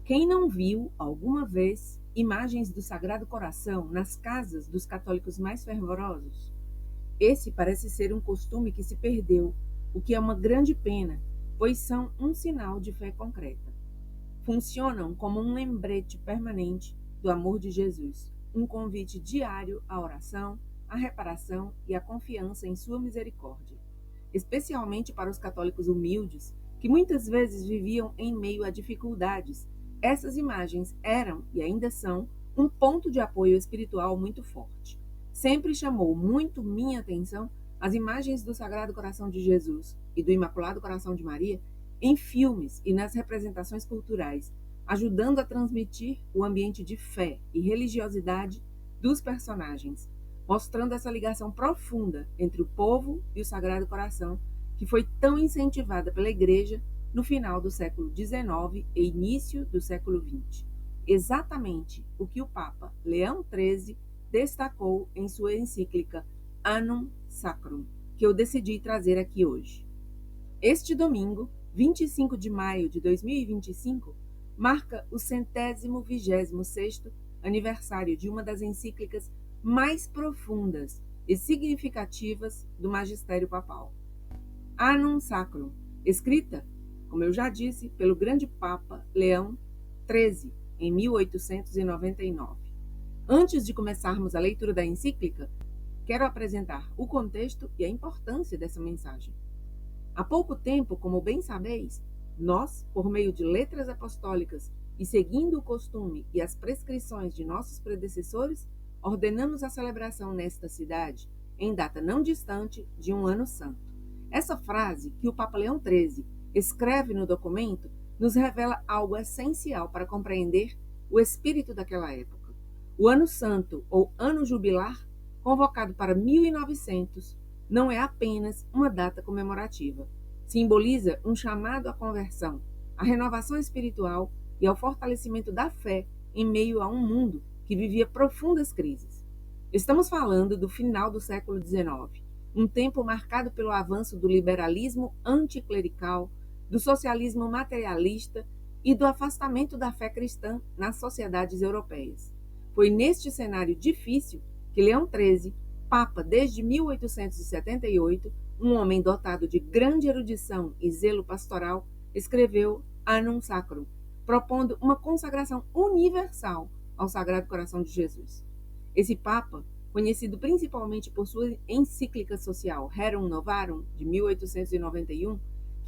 Quem não viu, alguma vez, imagens do Sagrado Coração nas casas dos católicos mais fervorosos? Esse parece ser um costume que se perdeu, o que é uma grande pena, pois são um sinal de fé concreta. Funcionam como um lembrete permanente do amor de Jesus, um convite diário à oração, à reparação e à confiança em sua misericórdia, especialmente para os católicos humildes, que muitas vezes viviam em meio a dificuldades. Essas imagens eram e ainda são um ponto de apoio espiritual muito forte. Sempre chamou muito minha atenção as imagens do Sagrado Coração de Jesus e do Imaculado Coração de Maria em filmes e nas representações culturais, ajudando a transmitir o ambiente de fé e religiosidade dos personagens, mostrando essa ligação profunda entre o povo e o Sagrado Coração, que foi tão incentivada pela Igreja no final do século XIX e início do século XX. Exatamente o que o Papa Leão XIII destacou em sua encíclica Annum Sacrum, que eu decidi trazer aqui hoje. Este domingo, 25 de maio de 2025, marca o 126º aniversário de uma das encíclicas mais profundas e significativas do magistério papal, Annum Sacrum, escrita, como eu já disse, pelo grande Papa Leão XIII, em 1899. Antes de começarmos a leitura da encíclica, quero apresentar o contexto e a importância dessa mensagem. Há pouco tempo, como bem sabeis, nós, por meio de letras apostólicas e seguindo o costume e as prescrições de nossos predecessores, ordenamos a celebração nesta cidade, em data não distante, de um ano santo. Essa frase, que o Papa Leão XIII escreve no documento, nos revela algo essencial para compreender o espírito daquela época. O ano santo, ou ano jubilar, convocado para 1900, não é apenas uma data comemorativa. Simboliza um chamado à conversão, à renovação espiritual e ao fortalecimento da fé em meio a um mundo que vivia profundas crises. Estamos falando do final do século XIX, um tempo marcado pelo avanço do liberalismo anticlerical, do socialismo materialista e do afastamento da fé cristã nas sociedades europeias. Foi neste cenário difícil que Leão XIII, Papa desde 1878, um homem dotado de grande erudição e zelo pastoral, escreveu Annum Sacrum, propondo uma consagração universal ao Sagrado Coração de Jesus. Esse Papa, conhecido principalmente por sua encíclica social Rerum Novarum, de 1891,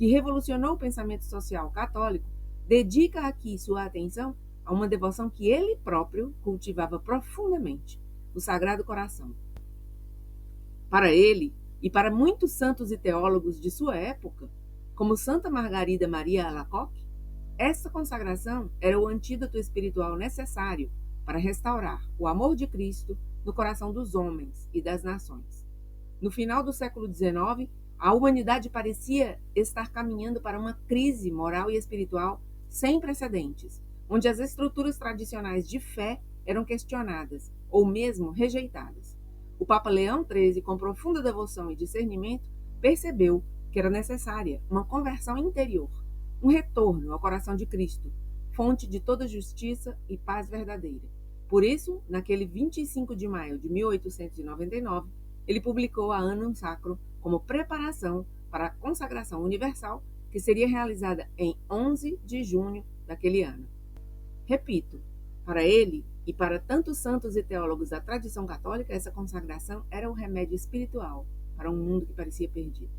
que revolucionou o pensamento social católico, dedica aqui sua atenção a uma devoção que ele próprio cultivava profundamente, o Sagrado Coração. Para ele, e para muitos santos e teólogos de sua época, como Santa Margarida Maria Alacoque, essa consagração era o antídoto espiritual necessário para restaurar o amor de Cristo no coração dos homens e das nações. No final do século XIX, a humanidade parecia estar caminhando para uma crise moral e espiritual sem precedentes, onde as estruturas tradicionais de fé eram questionadas ou mesmo rejeitadas. O Papa Leão XIII, com profunda devoção e discernimento, percebeu que era necessária uma conversão interior, um retorno ao coração de Cristo, fonte de toda justiça e paz verdadeira. Por isso, naquele 25 de maio de 1899, ele publicou a Annum Sacrum como preparação para a consagração universal, que seria realizada em 11 de junho daquele ano. Repito, para ele e para tantos santos e teólogos da tradição católica, essa consagração era o remédio espiritual para um mundo que parecia perdido.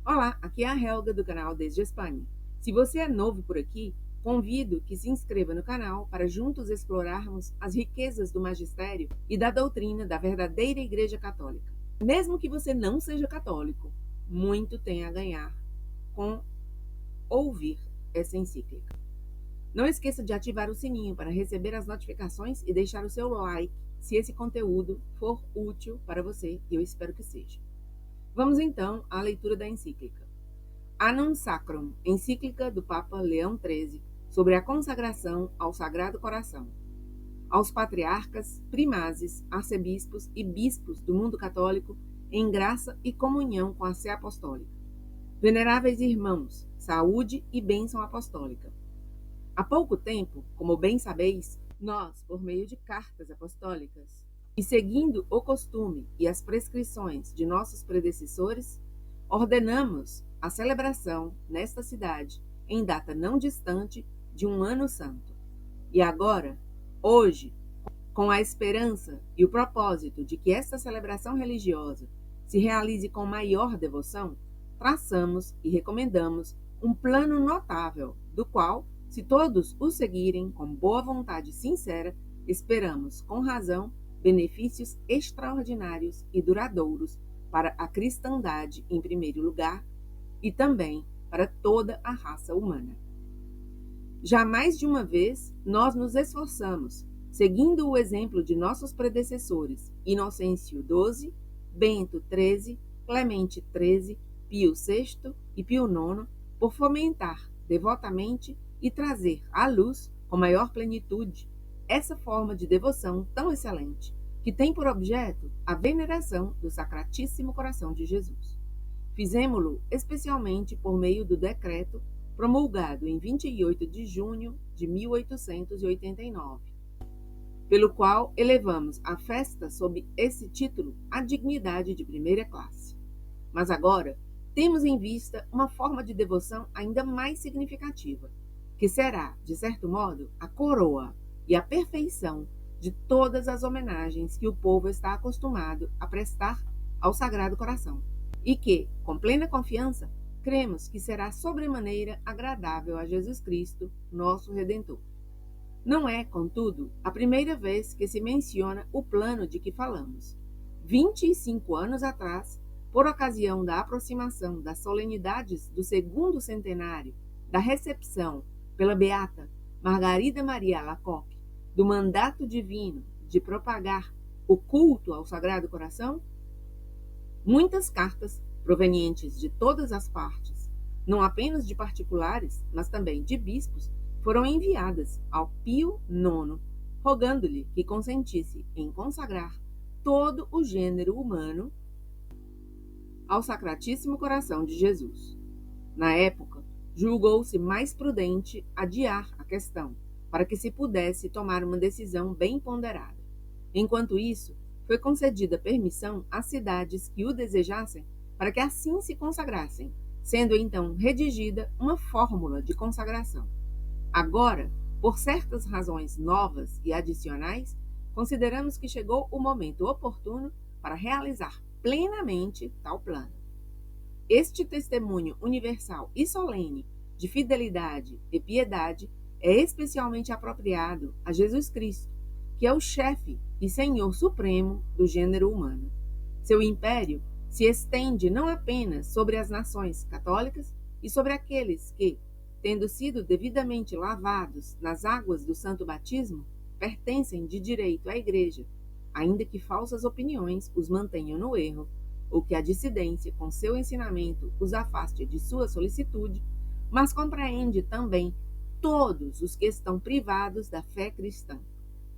Olá, aqui é a Helga do canal Desde a Espanha. Se você é novo por aqui, convido que se inscreva no canal para juntos explorarmos as riquezas do magistério e da doutrina da verdadeira Igreja Católica. Mesmo que você não seja católico, muito tem a ganhar com ouvir essa encíclica. Não esqueça de ativar o sininho para receber as notificações e deixar o seu like se esse conteúdo for útil para você, e eu espero que seja. Vamos então à leitura da encíclica. Annum Sacrum, encíclica do Papa Leão XIII, sobre a consagração ao Sagrado Coração. Aos patriarcas, primazes, arcebispos e bispos do mundo católico, em graça e comunhão com a Sé Apostólica. Veneráveis irmãos, saúde e bênção apostólica. Há pouco tempo, como bem sabeis, nós, por meio de cartas apostólicas, e seguindo o costume e as prescrições de nossos predecessores, ordenamos a celebração nesta cidade, em data não distante, de um ano santo. E agora, hoje, com a esperança e o propósito de que esta celebração religiosa se realize com maior devoção, traçamos e recomendamos um plano notável, do qual, se todos o seguirem com boa vontade sincera, esperamos, com razão, benefícios extraordinários e duradouros para a cristandade em primeiro lugar e também para toda a raça humana. Já mais de uma vez nós nos esforçamos, seguindo o exemplo de nossos predecessores, Inocêncio XII, Bento XIII, Clemente XIII, Pio VI e Pio IX, por fomentar devotamente e trazer à luz, com maior plenitude, essa forma de devoção tão excelente, que tem por objeto a veneração do Sacratíssimo Coração de Jesus. Fizemo-lo especialmente por meio do decreto promulgado em 28 de junho de 1889, pelo qual elevamos a festa sob esse título à dignidade de primeira classe. Mas agora temos em vista uma forma de devoção ainda mais significativa, que será, de certo modo, a coroa e a perfeição de todas as homenagens que o povo está acostumado a prestar ao Sagrado Coração, e que, com plena confiança, cremos que será sobremaneira agradável a Jesus Cristo, nosso Redentor. Não é, contudo, a primeira vez que se menciona o plano de que falamos. 25 anos atrás, por ocasião da aproximação das solenidades do segundo centenário da recepção pela beata Margarida Maria Alacoque do mandato divino de propagar o culto ao Sagrado Coração, muitas cartas provenientes de todas as partes, não apenas de particulares, mas também de bispos, foram enviadas ao Pio IX, rogando-lhe que consentisse em consagrar todo o gênero humano ao Sacratíssimo Coração de Jesus. Na época, julgou-se mais prudente adiar a questão, para que se pudesse tomar uma decisão bem ponderada. Enquanto isso, foi concedida permissão às cidades que o desejassem para que assim se consagrassem, sendo então redigida uma fórmula de consagração. Agora, por certas razões novas e adicionais, consideramos que chegou o momento oportuno para realizar plenamente tal plano. Este testemunho universal e solene de fidelidade e piedade é especialmente apropriado a Jesus Cristo, que é o chefe e Senhor supremo do gênero humano. Seu império se estende não apenas sobre as nações católicas e sobre aqueles que, tendo sido devidamente lavados nas águas do santo batismo, pertencem de direito à Igreja, ainda que falsas opiniões os mantenham no erro, ou que a dissidência com seu ensinamento os afaste de sua solicitude, mas compreende também todos os que estão privados da fé cristã.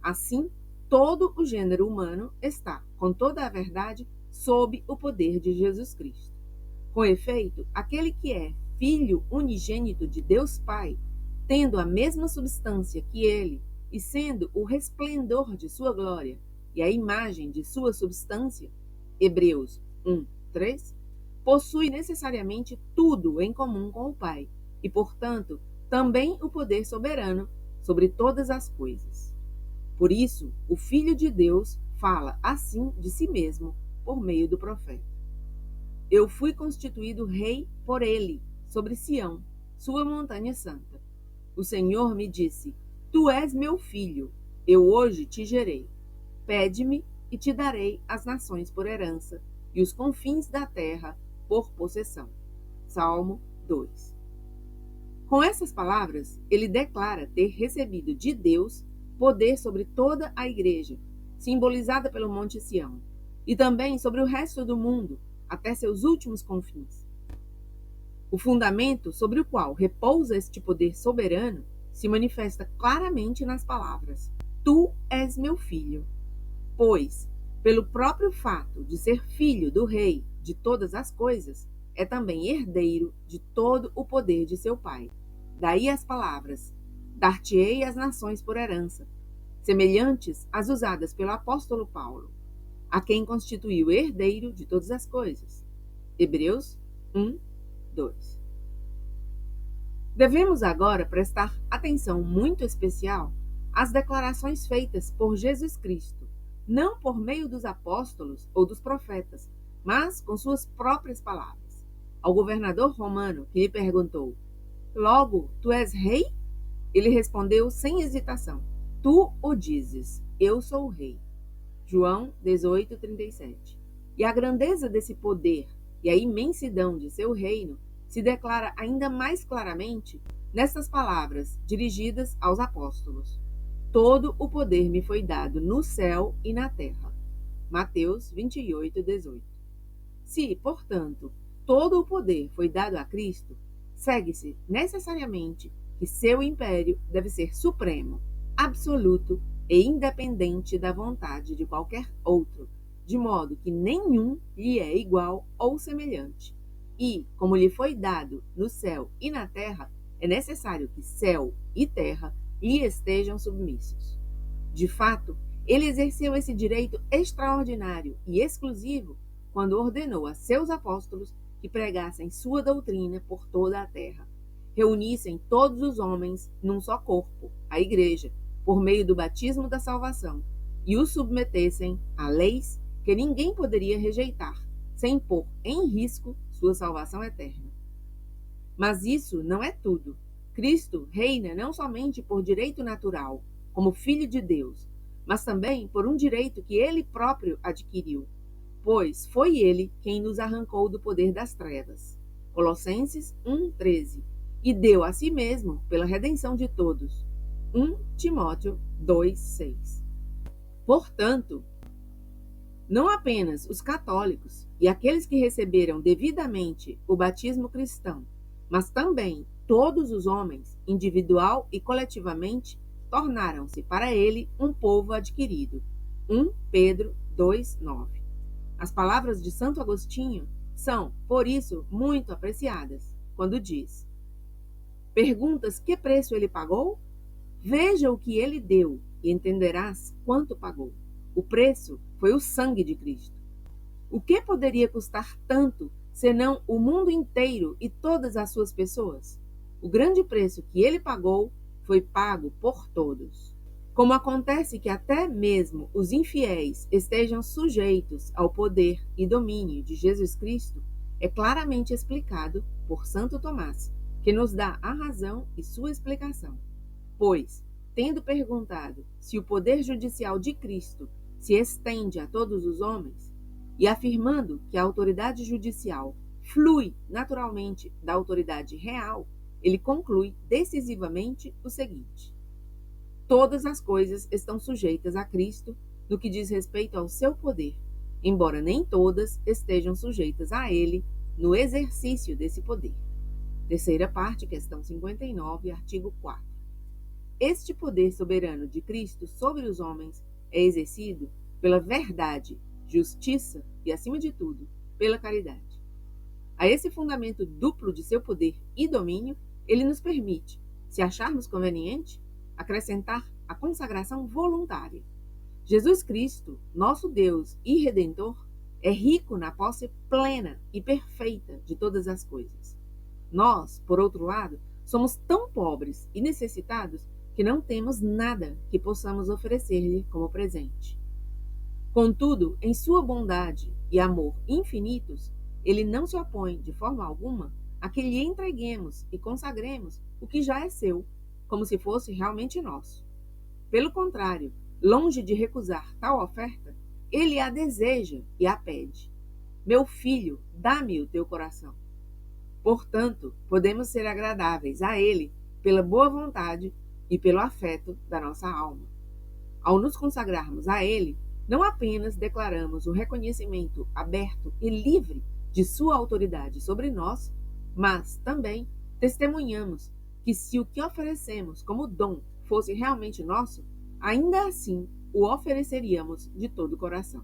Assim, todo o gênero humano está, com toda a verdade, sob o poder de Jesus Cristo. Com efeito, aquele que é Filho unigênito de Deus Pai, tendo a mesma substância que ele e sendo o resplendor de sua glória e a imagem de sua substância, Hebreus 1:3, possui necessariamente tudo em comum com o Pai e, portanto, também o poder soberano sobre todas as coisas. Por isso, o Filho de Deus fala assim de si mesmo por meio do profeta: Eu fui constituído rei por ele, sobre Sião, sua montanha santa. O Senhor me disse: Tu és meu filho, eu hoje te gerei. Pede-me e te darei as nações por herança e os confins da terra por possessão. Salmo 2. Com essas palavras, ele declara ter recebido de Deus poder sobre toda a igreja, simbolizada pelo Monte Sião, e também sobre o resto do mundo, até seus últimos confins. O fundamento sobre o qual repousa este poder soberano se manifesta claramente nas palavras: Tu és meu filho. Pois, pelo próprio fato de ser filho do Rei de todas as coisas, é também herdeiro de todo o poder de seu Pai. Daí as palavras: dar-te-ei as nações por herança, semelhantes às usadas pelo apóstolo Paulo, a quem constituiu herdeiro de todas as coisas. Hebreus 1, 2. Devemos agora prestar atenção muito especial às declarações feitas por Jesus Cristo, não por meio dos apóstolos ou dos profetas, mas com suas próprias palavras. Ao governador romano que lhe perguntou: "Logo, tu és rei?" Ele respondeu sem hesitação: "Tu o dizes, eu sou o rei." João 18:37. E a grandeza desse poder e a imensidão de seu reino se declara ainda mais claramente nestas palavras dirigidas aos apóstolos: "Todo o poder me foi dado no céu e na terra." Mateus 28:18. Se, portanto, todo o poder foi dado a Cristo, segue-se necessariamente que seu império deve ser supremo, absoluto e independente da vontade de qualquer outro, de modo que nenhum lhe é igual ou semelhante. E, como lhe foi dado no céu e na terra, é necessário que céu e terra lhe estejam submissos. De fato, ele exerceu esse direito extraordinário e exclusivo quando ordenou a seus apóstolos que pregassem sua doutrina por toda a terra, reunissem todos os homens num só corpo, a igreja, por meio do batismo da salvação, e os submetessem a leis que ninguém poderia rejeitar, sem pôr em risco sua salvação eterna. Mas isso não é tudo. Cristo reina não somente por direito natural, como Filho de Deus, mas também por um direito que ele próprio adquiriu, pois foi ele quem nos arrancou do poder das trevas. Colossenses 1:13. E deu a si mesmo pela redenção de todos. 1 Timóteo 2:6. Portanto, não apenas os católicos e aqueles que receberam devidamente o batismo cristão, mas também todos os homens, individual e coletivamente, tornaram-se para ele um povo adquirido. 1 Pedro 2:9. As palavras de Santo Agostinho são, por isso, muito apreciadas, quando diz: "Perguntas que preço ele pagou? Veja o que ele deu e entenderás quanto pagou. O preço foi o sangue de Cristo. O que poderia custar tanto, senão o mundo inteiro e todas as suas pessoas? O grande preço que ele pagou foi pago por todos." Como acontece que até mesmo os infiéis estejam sujeitos ao poder e domínio de Jesus Cristo, é claramente explicado por Santo Tomás, que nos dá a razão e sua explicação. Pois, tendo perguntado se o poder judicial de Cristo se estende a todos os homens, e afirmando que a autoridade judicial flui naturalmente da autoridade real, ele conclui decisivamente o seguinte: todas as coisas estão sujeitas a Cristo no que diz respeito ao seu poder, embora nem todas estejam sujeitas a ele no exercício desse poder. Terceira parte, questão 59, artigo 4. Este poder soberano de Cristo sobre os homens é exercido pela verdade, justiça e, acima de tudo, pela caridade. A esse fundamento duplo de seu poder e domínio, ele nos permite, se acharmos conveniente, acrescentar a consagração voluntária. Jesus Cristo, nosso Deus e Redentor, é rico na posse plena e perfeita de todas as coisas. Nós, por outro lado, somos tão pobres e necessitados que não temos nada que possamos oferecer-lhe como presente. Contudo, em sua bondade e amor infinitos, ele não se opõe de forma alguma a que lhe entreguemos e consagremos o que já é seu, como se fosse realmente nosso. Pelo contrário, longe de recusar tal oferta, ele a deseja e a pede: "Meu filho, dá-me o teu coração." Portanto, podemos ser agradáveis a ele pela boa vontade e pelo afeto da nossa alma. Ao nos consagrarmos a ele, não apenas declaramos o reconhecimento aberto e livre de sua autoridade sobre nós, mas também testemunhamos que se o que oferecemos como dom fosse realmente nosso, ainda assim o ofereceríamos de todo o coração.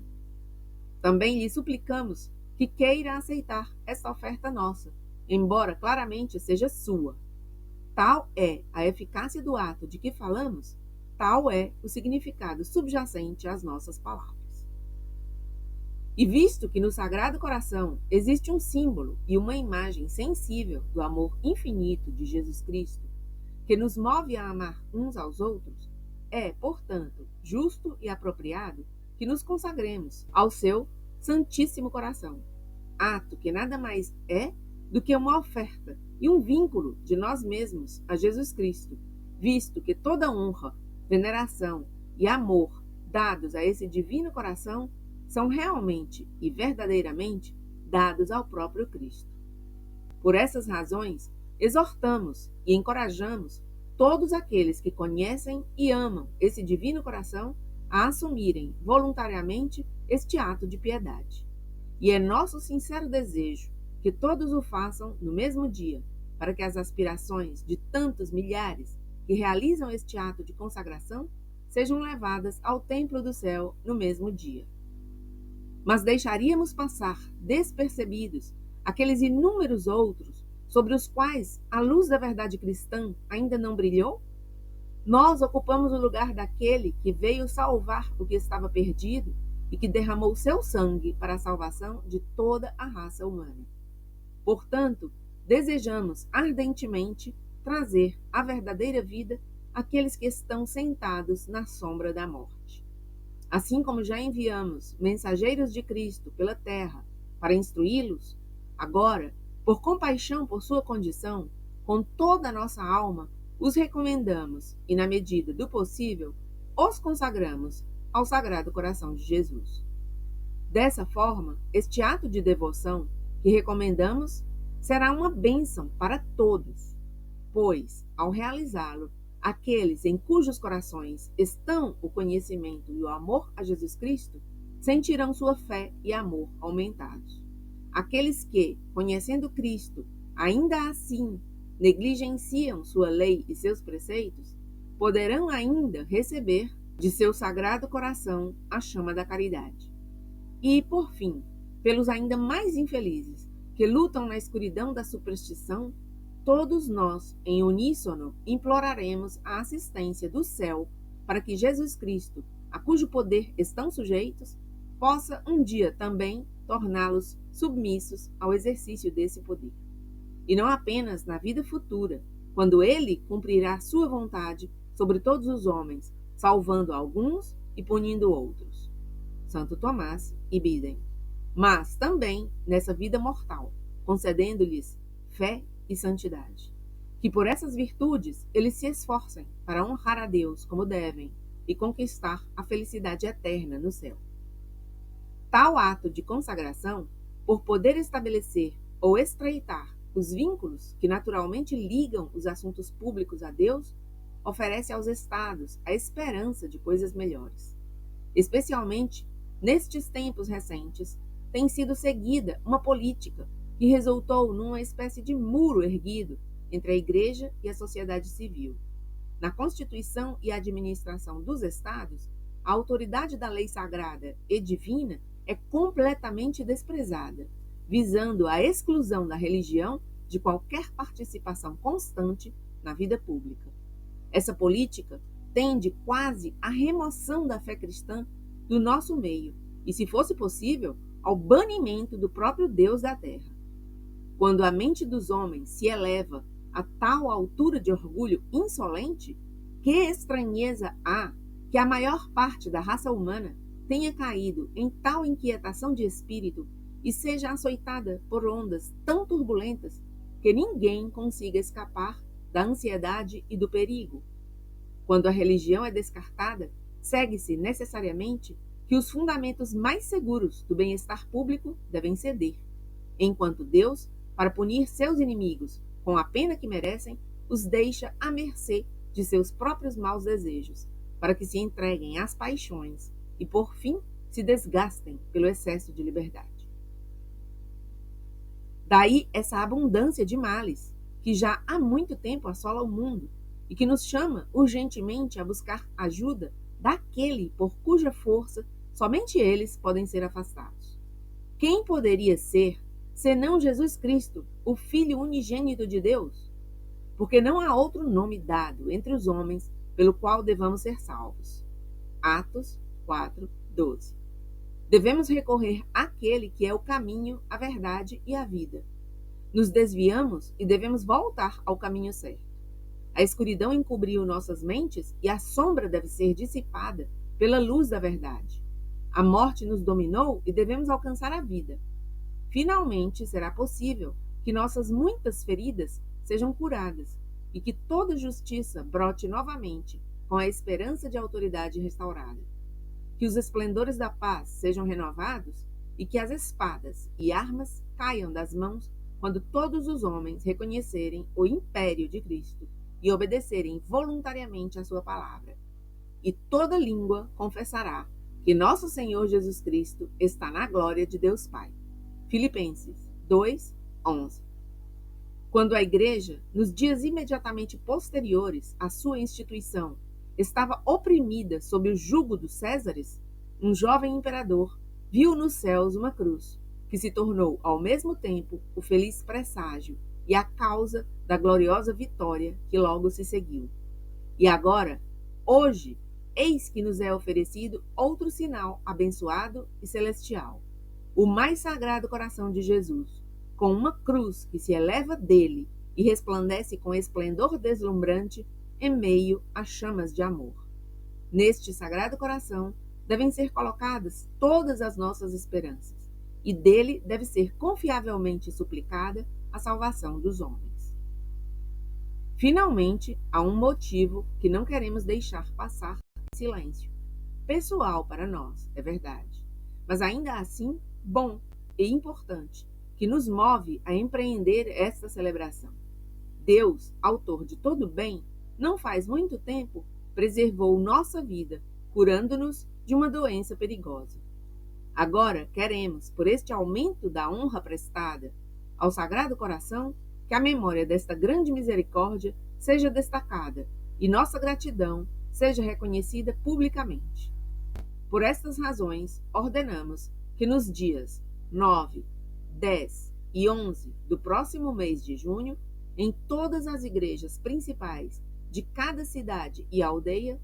Também lhe suplicamos que queira aceitar esta oferta nossa, embora claramente seja sua. tal é a eficácia do ato de que falamos, tal é o significado subjacente às nossas palavras. E visto que no Sagrado Coração existe um símbolo e uma imagem sensível do amor infinito de Jesus Cristo, que nos move a amar uns aos outros, é, portanto, justo e apropriado que nos consagremos ao seu Santíssimo Coração, ato que nada mais é do que uma oferta e um vínculo de nós mesmos a Jesus Cristo, visto que toda honra, veneração e amor dados a esse divino coração são realmente e verdadeiramente dados ao próprio Cristo. Por essas razões, exortamos e encorajamos todos aqueles que conhecem e amam esse divino coração a assumirem voluntariamente este ato de piedade. E é nosso sincero desejo que todos o façam no mesmo dia, para que as aspirações de tantos milhares que realizam este ato de consagração sejam levadas ao templo do céu no mesmo dia. Mas deixaríamos passar despercebidos aqueles inúmeros outros sobre os quais a luz da verdade cristã ainda não brilhou? Nós ocupamos o lugar daquele que veio salvar o que estava perdido e que derramou seu sangue para a salvação de toda a raça humana. Portanto, desejamos ardentemente trazer a verdadeira vida àqueles que estão sentados na sombra da morte. Assim como já enviamos mensageiros de Cristo pela terra para instruí-los, agora, por compaixão por sua condição, com toda a nossa alma, os recomendamos e, na medida do possível, os consagramos ao Sagrado Coração de Jesus. Dessa forma, este ato de devoção que recomendamos será uma bênção para todos, pois, ao realizá-lo, aqueles em cujos corações estão o conhecimento e o amor a Jesus Cristo sentirão sua fé e amor aumentados. Aqueles que, conhecendo Cristo, ainda assim negligenciam sua lei e seus preceitos, poderão ainda receber de seu sagrado coração a chama da caridade. E, por fim, pelos ainda mais infelizes, que lutam na escuridão da superstição, todos nós, em uníssono, imploraremos a assistência do céu para que Jesus Cristo, a cujo poder estão sujeitos, possa um dia também torná-los submissos ao exercício desse poder. E não apenas na vida futura, quando ele cumprirá sua vontade sobre todos os homens, salvando alguns e punindo outros. Santo Tomás e Bidem. Mas também nessa vida mortal, concedendo-lhes fé e santidade. Que por essas virtudes eles se esforcem para honrar a Deus como devem e conquistar a felicidade eterna no céu. Tal ato de consagração, por poder estabelecer ou estreitar os vínculos que naturalmente ligam os assuntos públicos a Deus, oferece aos estados a esperança de coisas melhores. Especialmente nestes tempos recentes, tem sido seguida uma política que resultou numa espécie de muro erguido entre a Igreja e a sociedade civil. Na Constituição e administração dos estados, a autoridade da lei sagrada e divina é completamente desprezada, visando a exclusão da religião de qualquer participação constante na vida pública. Essa política tende quase à remoção da fé cristã do nosso meio e, se fosse possível, ao banimento do próprio Deus da terra. Quando a mente dos homens se eleva a tal altura de orgulho insolente, que estranheza há que a maior parte da raça humana tenha caído em tal inquietação de espírito e seja açoitada por ondas tão turbulentas que ninguém consiga escapar da ansiedade e do perigo. Quando a religião é descartada, segue-se necessariamente que os fundamentos mais seguros do bem-estar público devem ceder, enquanto Deus, para punir seus inimigos com a pena que merecem, os deixa à mercê de seus próprios maus desejos, para que se entreguem às paixões e, por fim, se desgastem pelo excesso de liberdade. Daí essa abundância de males, que já há muito tempo assola o mundo e que nos chama urgentemente a buscar ajuda daquele por cuja força somente eles podem ser afastados. Quem poderia ser, senão Jesus Cristo, o Filho unigênito de Deus? porque não há outro nome dado entre os homens pelo qual devamos ser salvos. Atos 4:12. Devemos recorrer àquele que é o caminho, a verdade e a vida. Nos desviamos e devemos voltar ao caminho certo. A escuridão encobriu nossas mentes e a sombra deve ser dissipada pela luz da verdade. A morte nos dominou e devemos alcançar a vida. Finalmente será possível que nossas muitas feridas sejam curadas e que toda justiça brote novamente com a esperança de autoridade restaurada. Que os esplendores da paz sejam renovados e que as espadas e armas caiam das mãos quando todos os homens reconhecerem o império de Cristo e obedecerem voluntariamente a sua palavra. E toda língua confessará que nosso Senhor Jesus Cristo está na glória de Deus Pai. Filipenses 2:11. Quando a igreja, nos dias imediatamente posteriores à sua instituição, estava oprimida sob o jugo dos Césares, um jovem imperador viu nos céus uma cruz, que se tornou ao mesmo tempo o feliz presságio e a causa da gloriosa vitória que logo se seguiu. E agora, hoje, eis que nos é oferecido outro sinal abençoado e celestial, o mais sagrado coração de Jesus, com uma cruz que se eleva dele e resplandece com esplendor deslumbrante em meio a chamas de amor. Neste sagrado coração devem ser colocadas todas as nossas esperanças, e dele deve ser confiavelmente suplicada a salvação dos homens. Finalmente, há um motivo que não queremos deixar passar em silêncio. Pessoal para nós, é verdade, mas ainda assim bom e importante, que nos move a empreender esta celebração. Deus, autor de todo bem, não faz muito tempo preservou nossa vida, curando-nos de uma doença perigosa. Agora queremos, por este aumento da honra prestada ao Sagrado Coração, que a memória desta grande misericórdia seja destacada e nossa gratidão seja reconhecida publicamente. Por estas razões, ordenamos que nos dias 9, 10 e 11 do próximo mês de junho, em todas as igrejas principais de cada cidade e aldeia,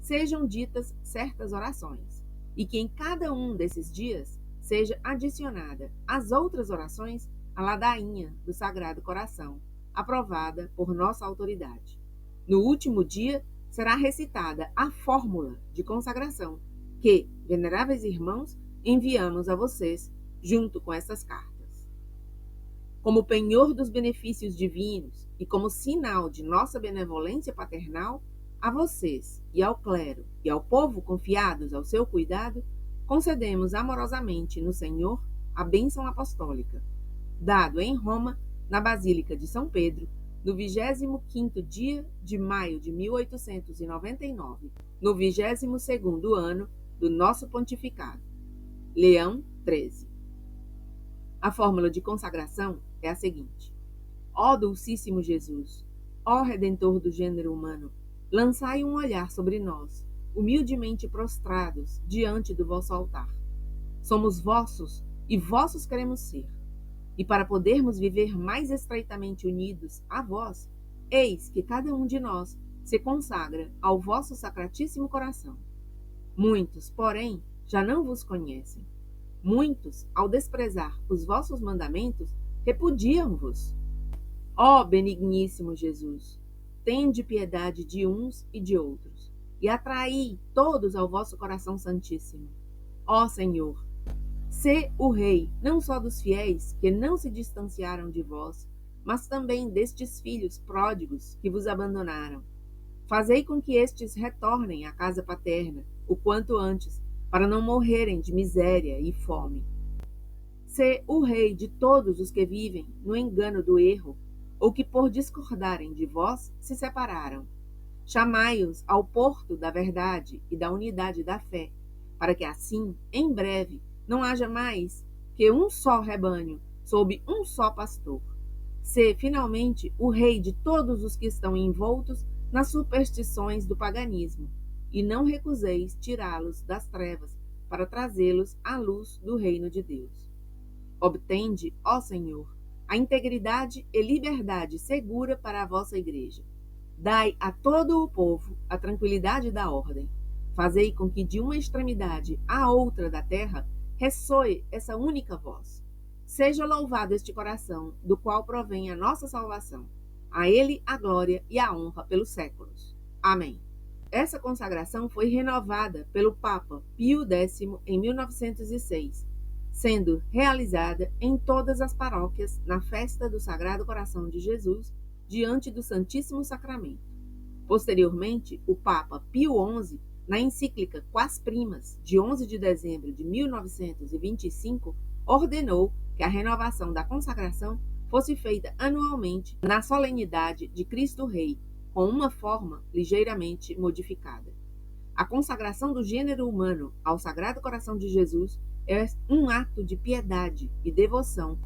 sejam ditas certas orações, e que em cada um desses dias seja adicionada às outras orações a ladainha do Sagrado Coração, aprovada por nossa autoridade. No último dia será recitada a fórmula de consagração que, veneráveis irmãos, enviamos a vocês junto com essas cartas. Como penhor dos benefícios divinos e como sinal de nossa benevolência paternal, a vocês e ao clero e ao povo confiados ao seu cuidado, concedemos amorosamente no Senhor a bênção apostólica, dado em Roma, na Basílica de São Pedro, no 25º dia de maio de 1899, no 22º ano do nosso pontificado. Leão XIII. A fórmula de consagração é a seguinte: ó Dulcíssimo Jesus, ó Redentor do gênero humano, lançai um olhar sobre nós, humildemente prostrados diante do vosso altar. Somos vossos e vossos queremos ser. E para podermos viver mais estreitamente unidos a vós, eis que cada um de nós se consagra ao vosso sacratíssimo coração. Muitos, porém, já não vos conhecem. Muitos, ao desprezar os vossos mandamentos, repudiam-vos. Ó benigníssimo Jesus, tende piedade de uns e de outros, e atraí todos ao vosso coração santíssimo. Ó Senhor, sê o Rei não só dos fiéis que não se distanciaram de vós, mas também destes filhos pródigos que vos abandonaram. Fazei com que estes retornem à casa paterna o quanto antes, para não morrerem de miséria e fome. Sê o Rei de todos os que vivem no engano do erro, ou que por discordarem de vós se separaram. Chamai-os ao porto da verdade e da unidade da fé, para que assim, em breve, não haja mais que um só rebanho, sob um só pastor. Sê, finalmente, o Rei de todos os que estão envoltos nas superstições do paganismo, e não recuseis tirá-los das trevas para trazê-los à luz do reino de Deus. Obtende, ó Senhor, a integridade e liberdade segura para a vossa igreja. Dai a todo o povo a tranquilidade da ordem. Fazei com que de uma extremidade à outra da terra ressoe essa única voz. Seja louvado este coração, do qual provém a nossa salvação. A ele a glória e a honra pelos séculos. Amém. Essa consagração foi renovada pelo Papa Pio X em 1906, sendo realizada em todas as paróquias na festa do Sagrado Coração de Jesus, diante do Santíssimo Sacramento. Posteriormente, o Papa Pio XI, na encíclica Quas Primas, de 11 de dezembro de 1925, ordenou que a renovação da consagração fosse feita anualmente na solenidade de Cristo Rei, com uma forma ligeiramente modificada. A consagração do gênero humano ao Sagrado Coração de Jesus é um ato de piedade e devoção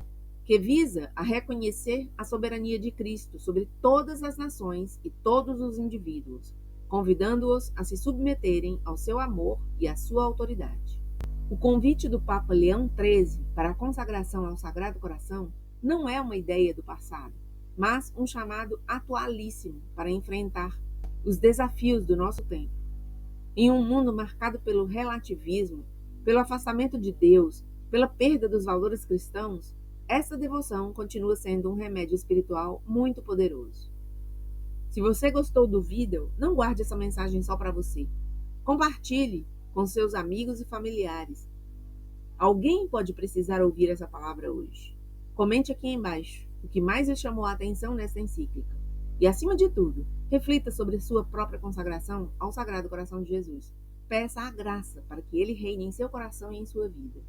que visa a reconhecer a soberania de Cristo sobre todas as nações e todos os indivíduos, convidando-os a se submeterem ao seu amor e à sua autoridade. O convite do Papa Leão XIII para a consagração ao Sagrado Coração não é uma ideia do passado, mas um chamado atualíssimo para enfrentar os desafios do nosso tempo. Em um mundo marcado pelo relativismo, pelo afastamento de Deus, pela perda dos valores cristãos, essa devoção continua sendo um remédio espiritual muito poderoso. Se você gostou do vídeo, não guarde essa mensagem só para você. Compartilhe com seus amigos e familiares. Alguém pode precisar ouvir essa palavra hoje. Comente aqui embaixo o que mais lhe chamou a atenção nesta encíclica. E, acima de tudo, reflita sobre sua própria consagração ao Sagrado Coração de Jesus. Peça a graça para que ele reine em seu coração e em sua vida.